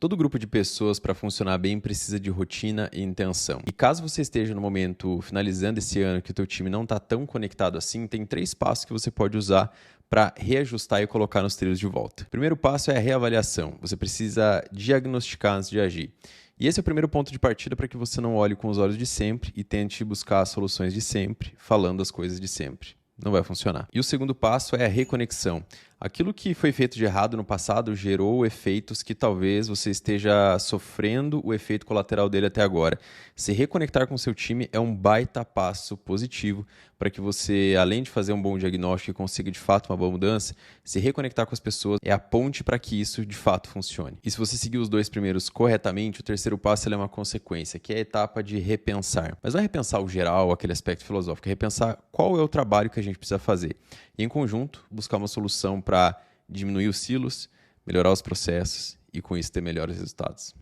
Todo grupo de pessoas, para funcionar bem, precisa de rotina e intenção. E caso você esteja no momento finalizando esse ano que o teu time não está tão conectado assim, tem 3 passos que você pode usar para reajustar e colocar nos trilhos de volta. O primeiro passo é a reavaliação. Você precisa diagnosticar antes de agir. E esse é o primeiro ponto de partida para que você não olhe com os olhos de sempre e tente buscar as soluções de sempre, falando as coisas de sempre. Não vai funcionar. E o segundo passo é a reconexão. Aquilo que foi feito de errado no passado gerou efeitos que talvez você esteja sofrendo o efeito colateral dele até agora. Se reconectar com seu time é um baita passo positivo para que você, além de fazer um bom diagnóstico e consiga de fato uma boa mudança, se reconectar com as pessoas é a ponte para que isso de fato funcione. E se você seguir os 2 primeiros corretamente, o terceiro passo é uma consequência, que é a etapa de repensar. Mas não é repensar o geral, aquele aspecto filosófico, é repensar qual é o trabalho que a gente precisa fazer. E em conjunto, buscar uma solução para diminuir os silos, melhorar os processos e com isso ter melhores resultados.